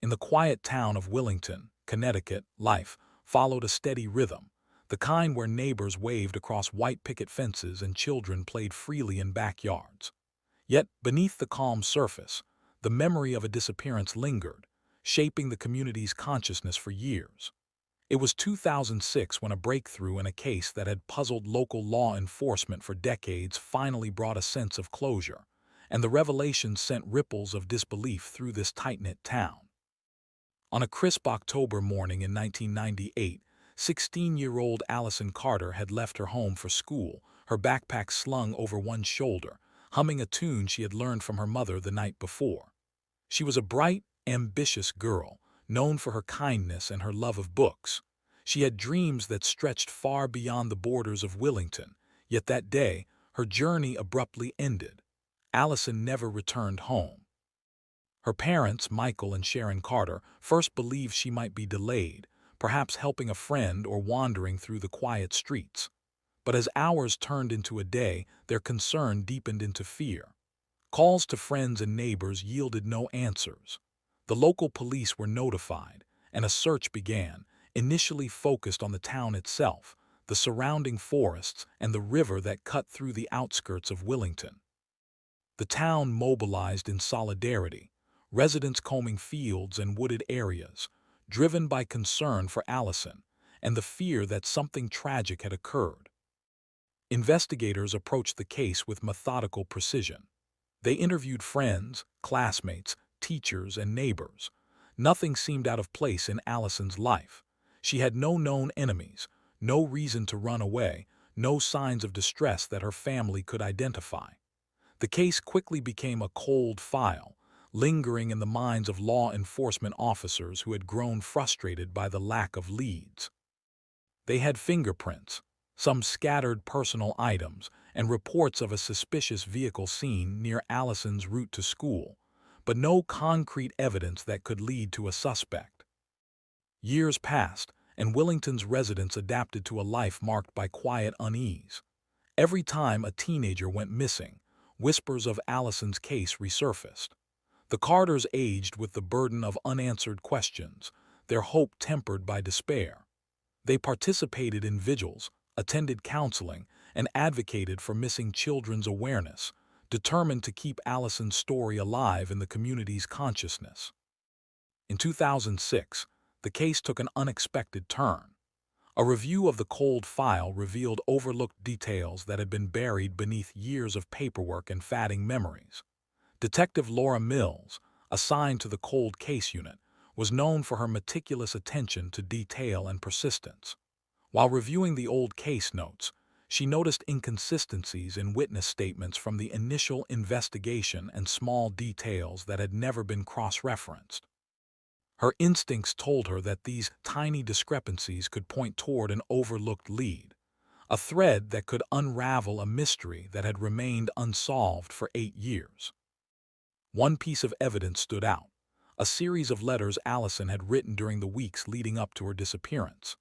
In the quiet town of Willington, Connecticut, life followed a steady rhythm, the kind where neighbors waved across white picket fences and children played freely in backyards. Yet, beneath the calm surface, the memory of a disappearance lingered, shaping the community's consciousness for years. It was 2006 when a breakthrough in a case that had puzzled local law enforcement for decades finally brought a sense of closure, and the revelation sent ripples of disbelief through this tight-knit town. On a crisp October morning in 1998, 16-year-old Allison Carter had left her home for school, her backpack slung over one shoulder, humming a tune she had learned from her mother the night before. She was a bright, ambitious girl, known for her kindness and her love of books. She had dreams that stretched far beyond the borders of Willington, yet that day, her journey abruptly ended. Allison never returned home. Her parents, Michael and Sharon Carter, first believed she might be delayed, perhaps helping a friend or wandering through the quiet streets. But as hours turned into a day, their concern deepened into fear. Calls to friends and neighbors yielded no answers. The local police were notified, and a search began, initially focused on the town itself, the surrounding forests, and the river that cut through the outskirts of Willington. The town mobilized in solidarity, residents combing fields and wooded areas, driven by concern for Allison and the fear that something tragic had occurred. Investigators approached the case with methodical precision. They interviewed friends, classmates, teachers, and neighbors. Nothing seemed out of place in Allison's life. She had no known enemies, no reason to run away, no signs of distress that her family could identify. The case quickly became a cold file, lingering in the minds of law enforcement officers who had grown frustrated by the lack of leads. They had fingerprints, some scattered personal items, and reports of a suspicious vehicle seen near Allison's route to school, but no concrete evidence that could lead to a suspect. Years passed, and Willington's residents adapted to a life marked by quiet unease. Every time a teenager went missing, whispers of Allison's case resurfaced. The Carters aged with the burden of unanswered questions, their hope tempered by despair. They participated in vigils, attended counseling, and advocated for missing children's awareness, determined to keep Allison's story alive in the community's consciousness. In 2006, the case took an unexpected turn. A review of the cold file revealed overlooked details that had been buried beneath years of paperwork and fading memories. Detective Laura Mills, assigned to the cold case unit, was known for her meticulous attention to detail and persistence. While reviewing the old case notes, she noticed inconsistencies in witness statements from the initial investigation and small details that had never been cross-referenced. Her instincts told her that these tiny discrepancies could point toward an overlooked lead, a thread that could unravel a mystery that had remained unsolved for 8 years. One piece of evidence stood out, a series of letters Allison had written during the weeks leading up to her disappearance.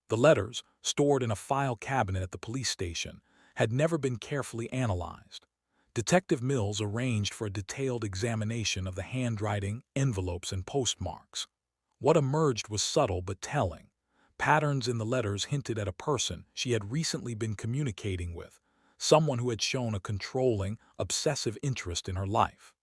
The letters, stored in a file cabinet at the police station, had never been carefully analyzed. Detective Mills arranged for a detailed examination of the handwriting, envelopes, and postmarks. What emerged was subtle but telling. Patterns in the letters hinted at a person she had recently been communicating with, someone who had shown a controlling, obsessive interest in her life.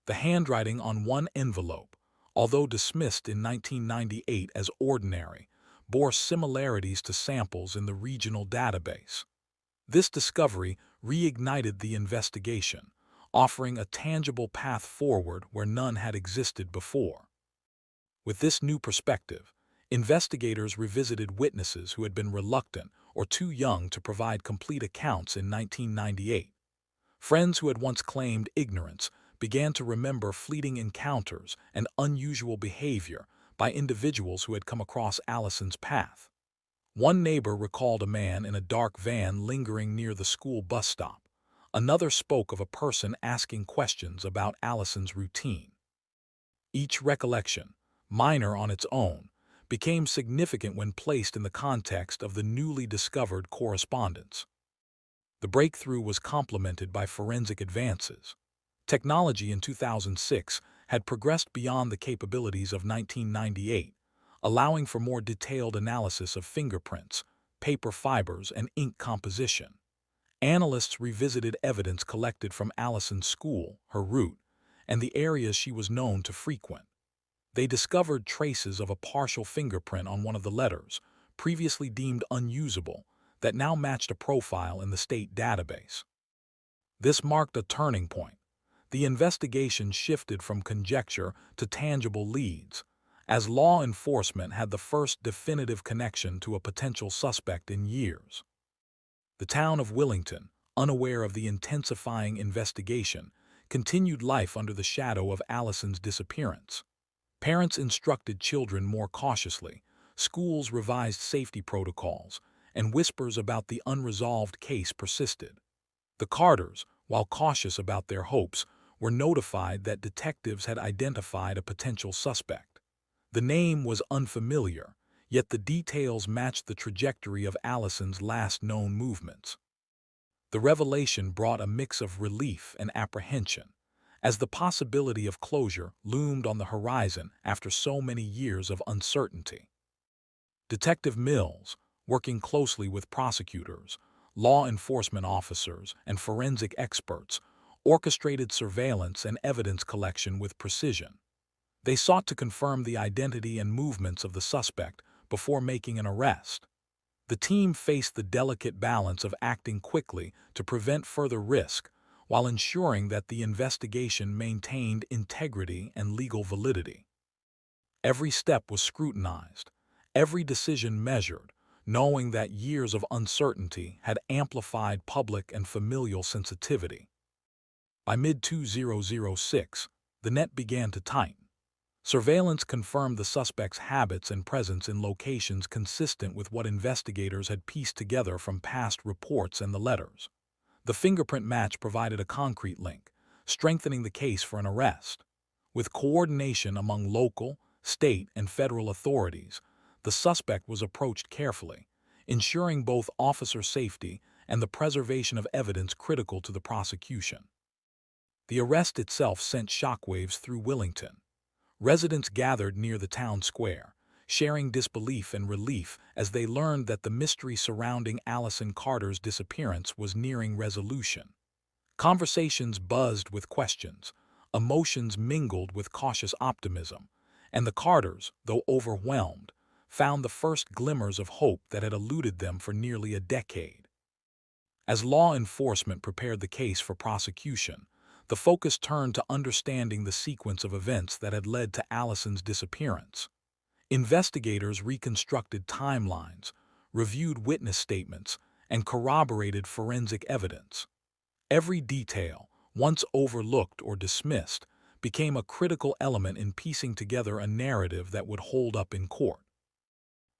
The handwriting on one envelope, although dismissed in 1998 as ordinary, bore similarities to samples in the regional database. This discovery reignited the investigation, offering a tangible path forward where none had existed before. With this new perspective, investigators revisited witnesses who had been reluctant or too young to provide complete accounts in 1998. Friends who had once claimed ignorance began to remember fleeting encounters and unusual behavior by individuals who had come across Allison's path. One neighbor recalled a man in a dark van lingering near the school bus stop. Another spoke of a person asking questions about Allison's routine. Each recollection, minor on its own, became significant when placed in the context of the newly discovered correspondence. The breakthrough was complemented by forensic advances. Technology in 2006 had progressed beyond the capabilities of 1998, allowing for more detailed analysis of fingerprints, paper fibers, and ink composition. Analysts revisited evidence collected from Allison's school, her route, and the areas she was known to frequent. They discovered traces of a partial fingerprint on one of the letters, previously deemed unusable, that now matched a profile in the state database. This marked a turning point. The investigation shifted from conjecture to tangible leads, as law enforcement had the first definitive connection to a potential suspect in years. The town of Willington, unaware of the intensifying investigation, continued life under the shadow of Allison's disappearance. Parents instructed children more cautiously, schools revised safety protocols, and whispers about the unresolved case persisted. The Carters, while cautious about their hopes, were notified that detectives had identified a potential suspect. The name was unfamiliar, yet the details matched the trajectory of Allison's last known movements. The revelation brought a mix of relief and apprehension, as the possibility of closure loomed on the horizon after so many years of uncertainty. Detective Mills, working closely with prosecutors, law enforcement officers, and forensic experts, orchestrated surveillance and evidence collection with precision. They sought to confirm the identity and movements of the suspect before making an arrest. The team faced the delicate balance of acting quickly to prevent further risk while ensuring that the investigation maintained integrity and legal validity. Every step was scrutinized, every decision measured, knowing that years of uncertainty had amplified public and familial sensitivity. By mid-2006, the net began to tighten. Surveillance confirmed the suspect's habits and presence in locations consistent with what investigators had pieced together from past reports and the letters. The fingerprint match provided a concrete link, strengthening the case for an arrest. With coordination among local, state, and federal authorities, the suspect was approached carefully, ensuring both officer safety and the preservation of evidence critical to the prosecution. The arrest itself sent shockwaves through Willington. Residents gathered near the town square, sharing disbelief and relief as they learned that the mystery surrounding Allison Carter's disappearance was nearing resolution. Conversations buzzed with questions, emotions mingled with cautious optimism, and the Carters, though overwhelmed, found the first glimmers of hope that had eluded them for nearly a decade. As law enforcement prepared the case for prosecution, the focus turned to understanding the sequence of events that had led to Allison's disappearance. Investigators reconstructed timelines, reviewed witness statements, and corroborated forensic evidence. Every detail, once overlooked or dismissed, became a critical element in piecing together a narrative that would hold up in court.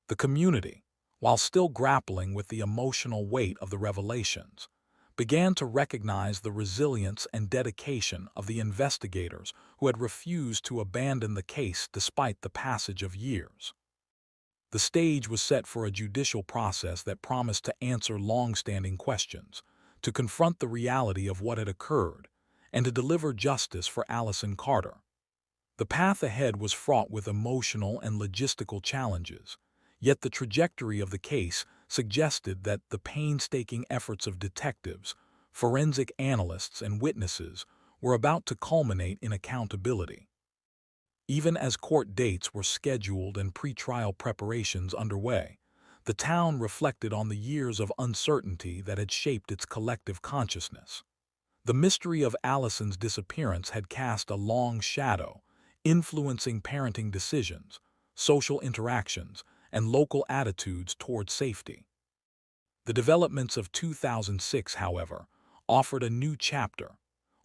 The community, while still grappling with the emotional weight of the revelations, began to recognize the resilience and dedication of the investigators who had refused to abandon the case despite the passage of years. The stage was set for a judicial process that promised to answer long-standing questions, to confront the reality of what had occurred, and to deliver justice for Allison Carter. The path ahead was fraught with emotional and logistical challenges, yet the trajectory of the case suggested that the painstaking efforts of detectives, forensic analysts, and witnesses were about to culminate in accountability. Even as court dates were scheduled and pretrial preparations underway, the town reflected on the years of uncertainty that had shaped its collective consciousness. The mystery of Allison's disappearance had cast a long shadow, influencing parenting decisions, social interactions, and local attitudes toward safety. The developments of 2006, however, offered a new chapter,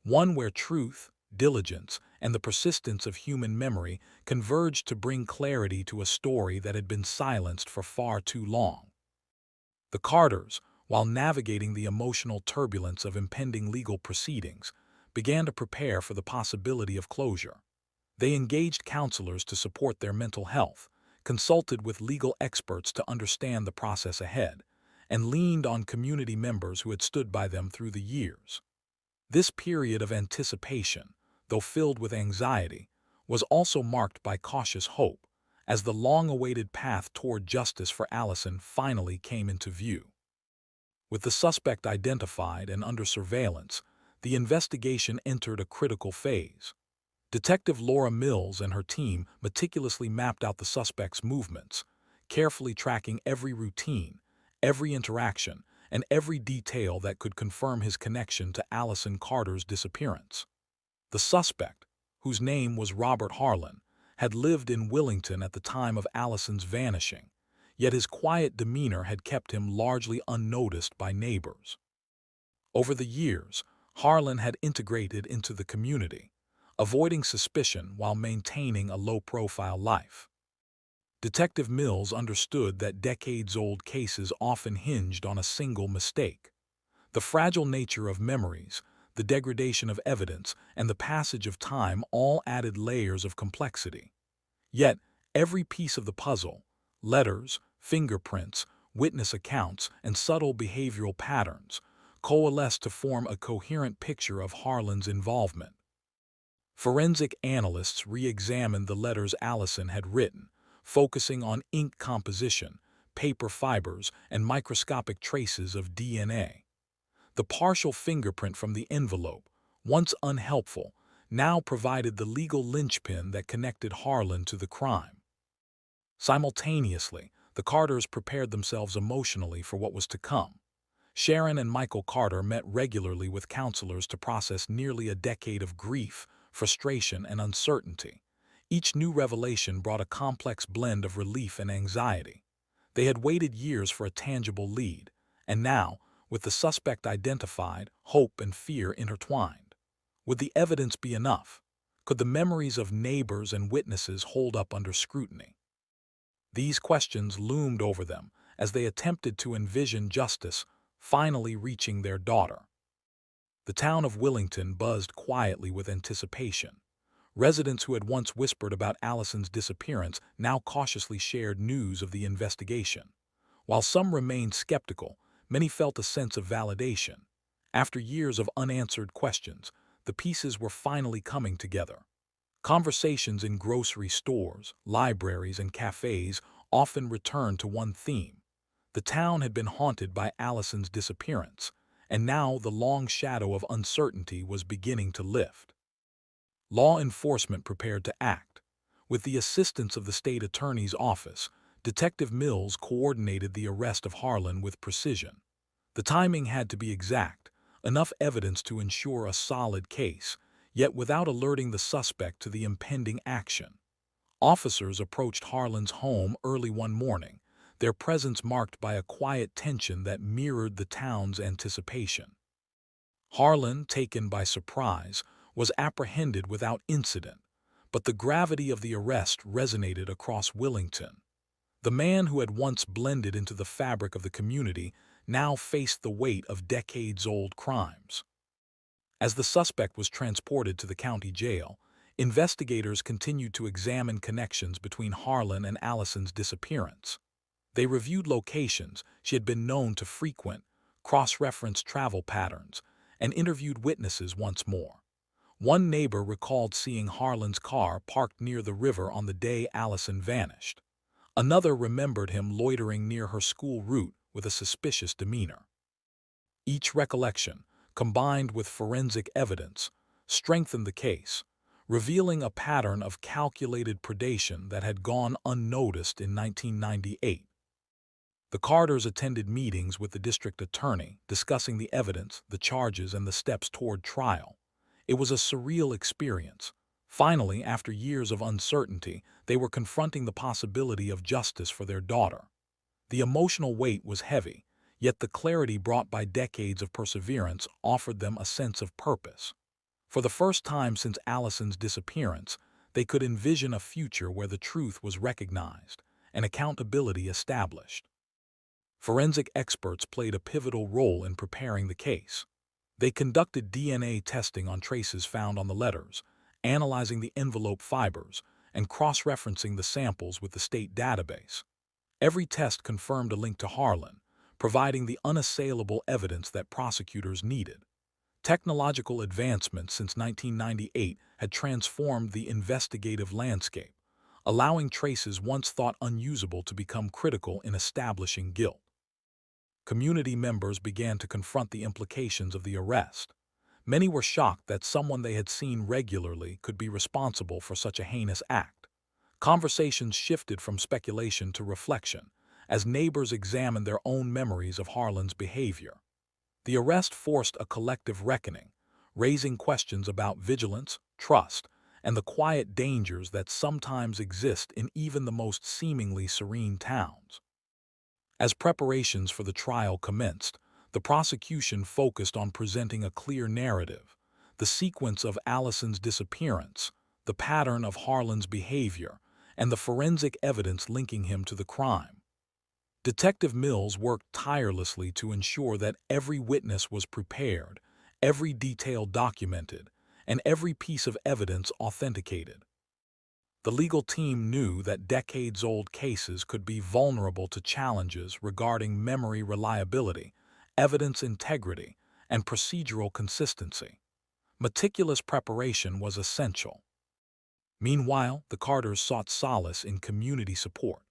one where truth, diligence, and the persistence of human memory converged to bring clarity to a story that had been silenced for far too long. The Carters, while navigating the emotional turbulence of impending legal proceedings, began to prepare for the possibility of closure. They engaged counselors to support their mental health, consulted with legal experts to understand the process ahead, and leaned on community members who had stood by them through the years. This period of anticipation, though filled with anxiety, was also marked by cautious hope, as the long-awaited path toward justice for Allison finally came into view. With the suspect identified and under surveillance, the investigation entered a critical phase. Detective Laura Mills and her team meticulously mapped out the suspect's movements, carefully tracking every routine, every interaction, and every detail that could confirm his connection to Allison Carter's disappearance. The suspect, whose name was Robert Harlan, had lived in Willington at the time of Allison's vanishing, yet his quiet demeanor had kept him largely unnoticed by neighbors. Over the years, Harlan had integrated into the community, avoiding suspicion while maintaining a low-profile life. Detective Mills understood that decades-old cases often hinged on a single mistake. The fragile nature of memories, the degradation of evidence, and the passage of time all added layers of complexity. Yet, every piece of the puzzle, letters, fingerprints, witness accounts, and subtle behavioral patterns, coalesced to form a coherent picture of Harlan's involvement. Forensic analysts re-examined the letters Allison had written, focusing on ink composition, paper fibers, and microscopic traces of DNA. The partial fingerprint from the envelope, once unhelpful, now provided the legal linchpin that connected Harlan to the crime. Simultaneously, the Carters prepared themselves emotionally for what was to come. Sharon and Michael Carter met regularly with counselors to process nearly a decade of grief, frustration, and uncertainty. Each new revelation brought a complex blend of relief and anxiety. They had waited years for a tangible lead, and now, with the suspect identified, hope and fear intertwined. Would the evidence be enough? Could the memories of neighbors and witnesses hold up under scrutiny? These questions loomed over them as they attempted to envision justice finally reaching their daughter. The town of Willington buzzed quietly with anticipation. Residents who had once whispered about Allison's disappearance now cautiously shared news of the investigation. While some remained skeptical, many felt a sense of validation. After years of unanswered questions, the pieces were finally coming together. Conversations in grocery stores, libraries, and cafes often returned to one theme. The town had been haunted by Allison's disappearance, and now the long shadow of uncertainty was beginning to lift. Law enforcement prepared to act. With the assistance of the state attorney's office, Detective Mills coordinated the arrest of Harlan with precision. The timing had to be exact, enough evidence to ensure a solid case, yet without alerting the suspect to the impending action. Officers approached Harlan's home early one morning, their presence marked by a quiet tension that mirrored the town's anticipation. Harlan, taken by surprise, was apprehended without incident, but the gravity of the arrest resonated across Willington. The man who had once blended into the fabric of the community now faced the weight of decades-old crimes. As the suspect was transported to the county jail, investigators continued to examine connections between Harlan and Allison's disappearance. They reviewed locations she had been known to frequent, cross-referenced travel patterns, and interviewed witnesses once more. One neighbor recalled seeing Harlan's car parked near the river on the day Allison vanished. Another remembered him loitering near her school route with a suspicious demeanor. Each recollection, combined with forensic evidence, strengthened the case, revealing a pattern of calculated predation that had gone unnoticed in 1998. The Carters attended meetings with the district attorney, discussing the evidence, the charges, and the steps toward trial. It was a surreal experience. Finally, after years of uncertainty, they were confronting the possibility of justice for their daughter. The emotional weight was heavy, yet the clarity brought by decades of perseverance offered them a sense of purpose. For the first time since Allison's disappearance, they could envision a future where the truth was recognized and accountability established. Forensic experts played a pivotal role in preparing the case. They conducted DNA testing on traces found on the letters, analyzing the envelope fibers, and cross-referencing the samples with the state database. Every test confirmed a link to Harlan, providing the unassailable evidence that prosecutors needed. Technological advancements since 1998 had transformed the investigative landscape, allowing traces once thought unusable to become critical in establishing guilt. Community members began to confront the implications of the arrest. Many were shocked that someone they had seen regularly could be responsible for such a heinous act. Conversations shifted from speculation to reflection, as neighbors examined their own memories of Harlan's behavior. The arrest forced a collective reckoning, raising questions about vigilance, trust, and the quiet dangers that sometimes exist in even the most seemingly serene towns. As preparations for the trial commenced, the prosecution focused on presenting a clear narrative: the sequence of Allison's disappearance, the pattern of Harlan's behavior, and the forensic evidence linking him to the crime. Detective Mills worked tirelessly to ensure that every witness was prepared, every detail documented, and every piece of evidence authenticated. The legal team knew that decades-old cases could be vulnerable to challenges regarding memory reliability, evidence integrity, and procedural consistency. Meticulous preparation was essential. Meanwhile, the Carters sought solace in community support.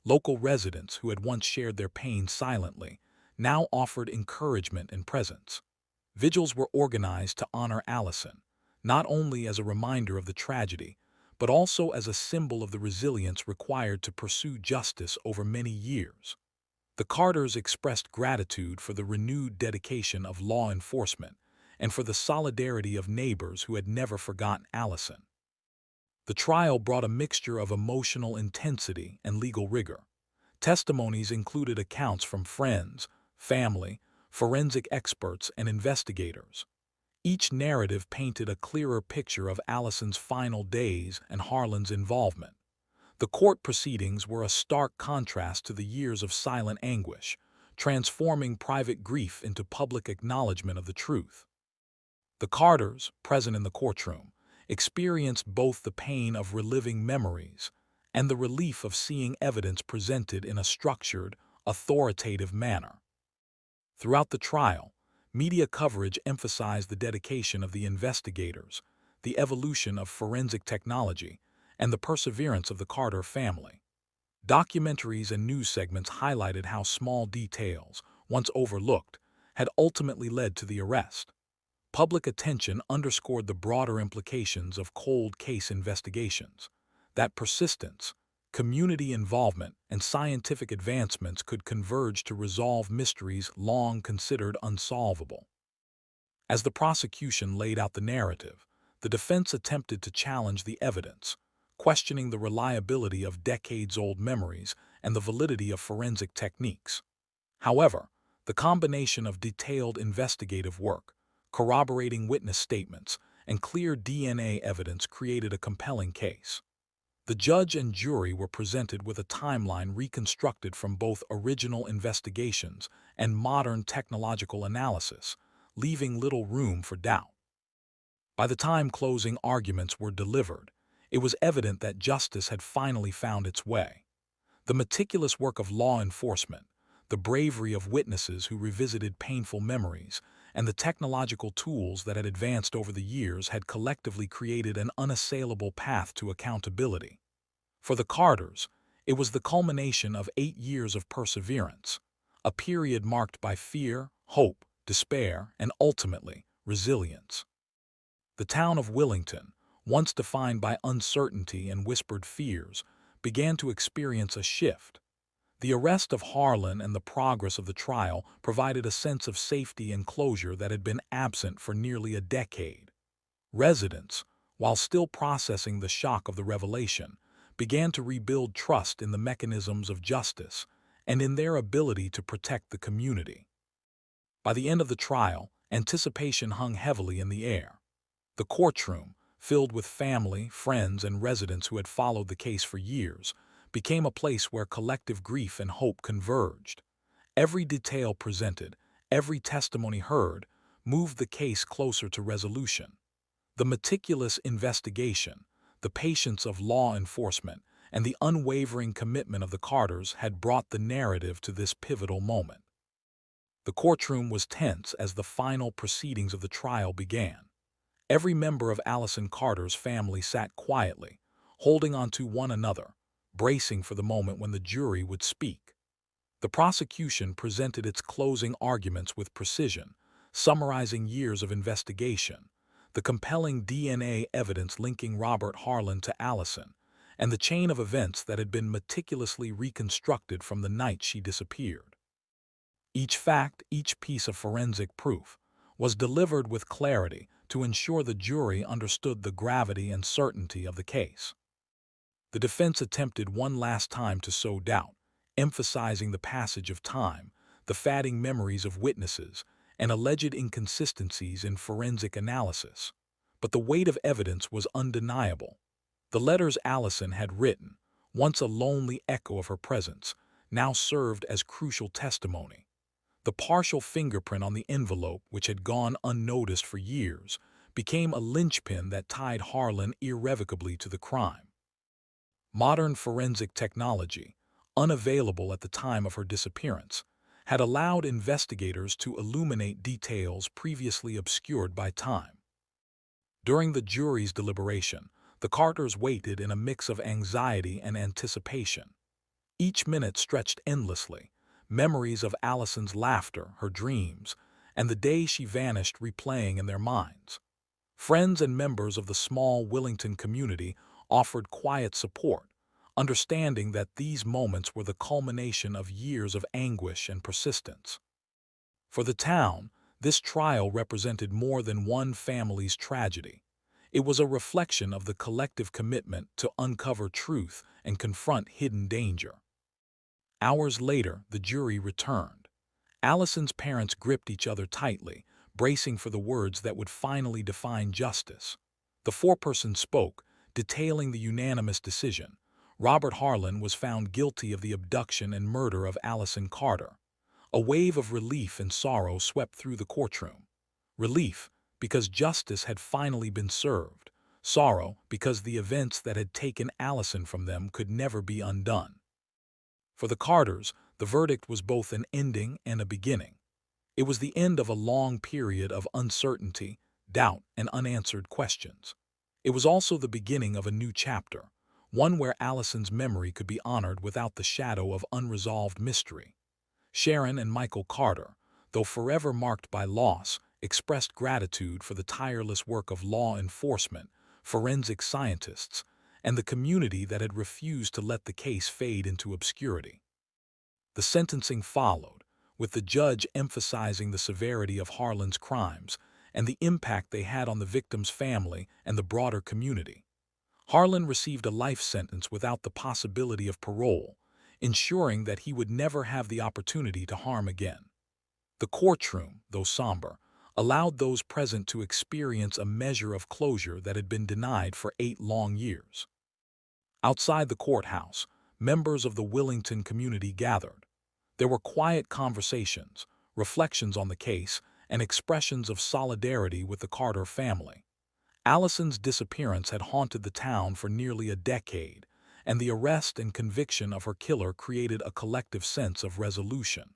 Local residents who had once shared their pain silently now offered encouragement and presence. Vigils were organized to honor Allison, not only as a reminder of the tragedy, but also as a symbol of the resilience required to pursue justice over many years. The Carters expressed gratitude for the renewed dedication of law enforcement and for the solidarity of neighbors who had never forgotten Allison. The trial brought a mixture of emotional intensity and legal rigor. Testimonies included accounts from friends, family, forensic experts, and investigators. Each narrative painted a clearer picture of Allison's final days and Harlan's involvement. The court proceedings were a stark contrast to the years of silent anguish, transforming private grief into public acknowledgement of the truth. The Carters, present in the courtroom, experienced both the pain of reliving memories and the relief of seeing evidence presented in a structured, authoritative manner. Throughout the trial, media coverage emphasized the dedication of the investigators, the evolution of forensic technology, and the perseverance of the Carter family. Documentaries and news segments highlighted how small details, once overlooked, had ultimately led to the arrest. Public attention underscored the broader implications of cold case investigations, that persistence, community involvement, and scientific advancements could converge to resolve mysteries long considered unsolvable. As the prosecution laid out the narrative, the defense attempted to challenge the evidence, questioning the reliability of decades-old memories and the validity of forensic techniques. However, the combination of detailed investigative work, corroborating witness statements, and clear DNA evidence created a compelling case. The judge and jury were presented with a timeline reconstructed from both original investigations and modern technological analysis, leaving little room for doubt. By the time closing arguments were delivered, it was evident that justice had finally found its way. The meticulous work of law enforcement, the bravery of witnesses who revisited painful memories, and the technological tools that had advanced over the years had collectively created an unassailable path to accountability. For the Carters, it was the culmination of 8 years of perseverance, a period marked by fear, hope, despair, and ultimately, resilience. The town of Willington, once defined by uncertainty and whispered fears, began to experience a shift. The arrest of Harlan and the progress of the trial provided a sense of safety and closure that had been absent for nearly a decade. Residents, while still processing the shock of the revelation, began to rebuild trust in the mechanisms of justice and in their ability to protect the community. By the end of the trial, anticipation hung heavily in the air. The courtroom, filled with family, friends, and residents who had followed the case for years, became a place where collective grief and hope converged. Every detail presented, every testimony heard, moved the case closer to resolution. The meticulous investigation, the patience of law enforcement, and the unwavering commitment of the Carters had brought the narrative to this pivotal moment. The courtroom was tense as the final proceedings of the trial began. Every member of Allison Carter's family sat quietly, holding on to one another, bracing for the moment when the jury would speak. The prosecution presented its closing arguments with precision, summarizing years of investigation, the compelling DNA evidence linking Robert Harlan to Allison, and the chain of events that had been meticulously reconstructed from the night she disappeared. Each fact, each piece of forensic proof, was delivered with clarity to ensure the jury understood the gravity and certainty of the case. The defense attempted one last time to sow doubt, emphasizing the passage of time, the fading memories of witnesses, and alleged inconsistencies in forensic analysis. But the weight of evidence was undeniable. The letters Allison had written, once a lonely echo of her presence, now served as crucial testimony. The partial fingerprint on the envelope, which had gone unnoticed for years, became a linchpin that tied Harlan irrevocably to the crime. Modern forensic technology, unavailable at the time of her disappearance, had allowed investigators to illuminate details previously obscured by time. During the jury's deliberation, the Carters waited in a mix of anxiety and anticipation. Each minute stretched endlessly, memories of Allison's laughter, her dreams, and the day she vanished replaying in their minds. Friends and members of the small Willington community offered quiet support, understanding that these moments were the culmination of years of anguish and persistence. For the town, this trial represented more than one family's tragedy. It was a reflection of the collective commitment to uncover truth and confront hidden danger. Hours later, the jury returned. Allison's parents gripped each other tightly, bracing for the words that would finally define justice. The foreperson spoke, detailing the unanimous decision. Robert Harlan was found guilty of the abduction and murder of Allison Carter. A wave of relief and sorrow swept through the courtroom. Relief, because justice had finally been served. Sorrow, because the events that had taken Allison from them could never be undone. For the Carters, the verdict was both an ending and a beginning. It was the end of a long period of uncertainty, doubt, and unanswered questions. It was also the beginning of a new chapter, one where Allison's memory could be honored without the shadow of unresolved mystery. Sharon and Michael Carter, though forever marked by loss, expressed gratitude for the tireless work of law enforcement, forensic scientists, and the community that had refused to let the case fade into obscurity. The sentencing followed, with the judge emphasizing the severity of Harlan's crimes and the impact they had on the victim's family and the broader community. Harlan received a life sentence without the possibility of parole, ensuring that he would never have the opportunity to harm again. The courtroom, though somber, allowed those present to experience a measure of closure that had been denied for 8 long years. Outside the courthouse, members of the Willington community gathered. There were quiet conversations, reflections on the case, and expressions of solidarity with the Carter family. Allison's disappearance had haunted the town for nearly a decade, and the arrest and conviction of her killer created a collective sense of resolution.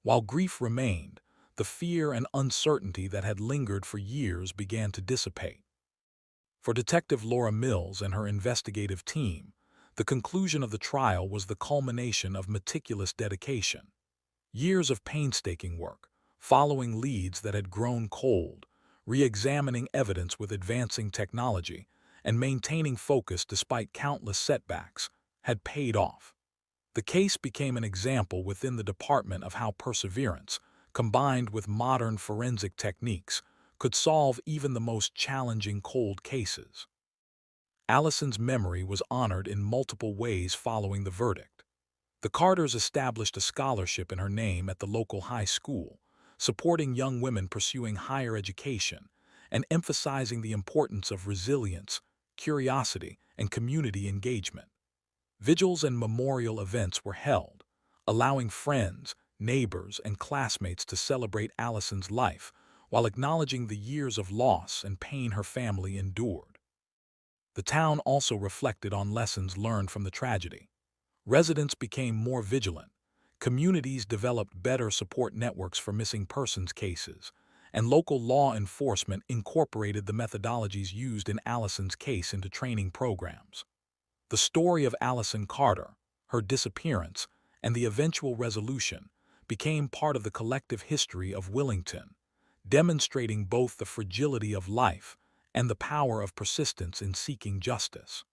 While grief remained, the fear and uncertainty that had lingered for years began to dissipate. For Detective Laura Mills and her investigative team, the conclusion of the trial was the culmination of meticulous dedication. Years of painstaking work, following leads that had grown cold, re-examining evidence with advancing technology, and maintaining focus despite countless setbacks, had paid off. The case became an example within the department of how perseverance, combined with modern forensic techniques, could solve even the most challenging cold cases. Allison's memory was honored in multiple ways following the verdict. The Carters established a scholarship in her name at the local high school, supporting young women pursuing higher education and emphasizing the importance of resilience, curiosity, and community engagement. Vigils and memorial events were held, allowing friends, neighbors, and classmates to celebrate Allison's life while acknowledging the years of loss and pain her family endured. The town also reflected on lessons learned from the tragedy. Residents became more vigilant, communities developed better support networks for missing persons cases, and local law enforcement incorporated the methodologies used in Allison's case into training programs. The story of Allison Carter, her disappearance, and the eventual resolution became part of the collective history of Willington, demonstrating both the fragility of life and the power of persistence in seeking justice.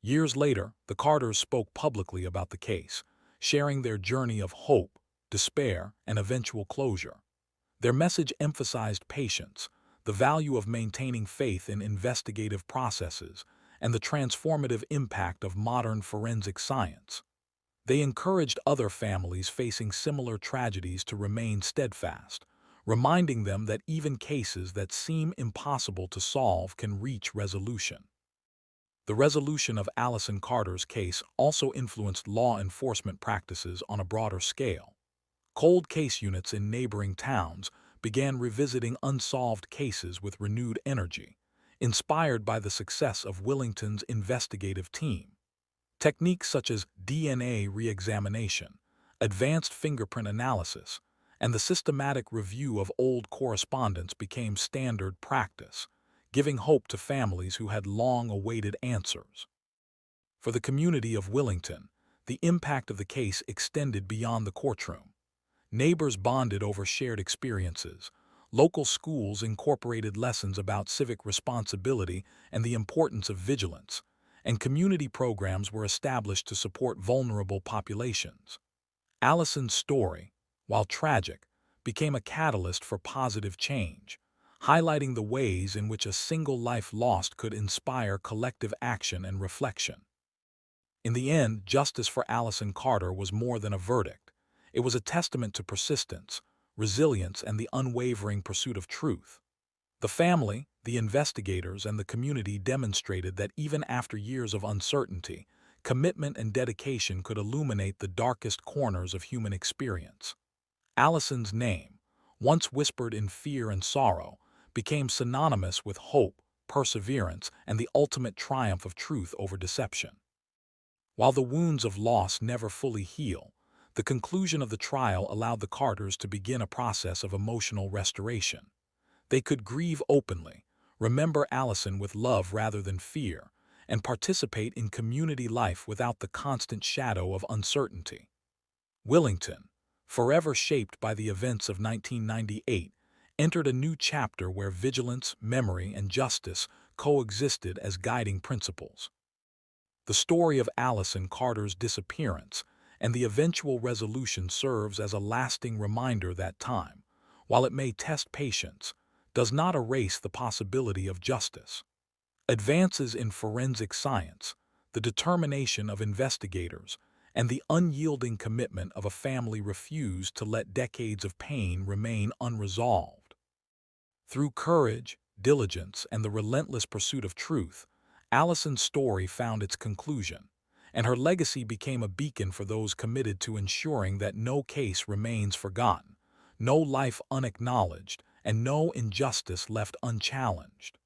Years later, the Carters spoke publicly about the case, sharing their journey of hope, despair, and eventual closure. Their message emphasized patience, the value of maintaining faith in investigative processes, and the transformative impact of modern forensic science. They encouraged other families facing similar tragedies to remain steadfast, reminding them that even cases that seem impossible to solve can reach resolution. The resolution of Allison Carter's case also influenced law enforcement practices on a broader scale. Cold case units in neighboring towns began revisiting unsolved cases with renewed energy, inspired by the success of Willington's investigative team. Techniques such as DNA re-examination, advanced fingerprint analysis, and the systematic review of old correspondence became standard practice, giving hope to families who had long awaited answers. For the community of Willington, the impact of the case extended beyond the courtroom. Neighbors bonded over shared experiences. Local schools incorporated lessons about civic responsibility and the importance of vigilance, and community programs were established to support vulnerable populations. Allison's story, while tragic, became a catalyst for positive change, highlighting the ways in which a single life lost could inspire collective action and reflection. In the end, justice for Allison Carter was more than a verdict. It was a testament to persistence, resilience, and the unwavering pursuit of truth. The family, the investigators, and the community demonstrated that even after years of uncertainty, commitment and dedication could illuminate the darkest corners of human experience. Allison's name, once whispered in fear and sorrow, became synonymous with hope, perseverance, and the ultimate triumph of truth over deception. While the wounds of loss never fully heal, the conclusion of the trial allowed the Carters to begin a process of emotional restoration. They could grieve openly, remember Allison with love rather than fear, and participate in community life without the constant shadow of uncertainty. Willington, forever shaped by the events of 1998, entered a new chapter where vigilance, memory, and justice coexisted as guiding principles. The story of Allison Carter's disappearance and the eventual resolution serves as a lasting reminder that time, while it may test patience, does not erase the possibility of justice. Advances in forensic science, the determination of investigators, and the unyielding commitment of a family refused to let decades of pain remain unresolved. Through courage, diligence, and the relentless pursuit of truth, Allison's story found its conclusion, and her legacy became a beacon for those committed to ensuring that no case remains forgotten, no life unacknowledged, and no injustice left unchallenged.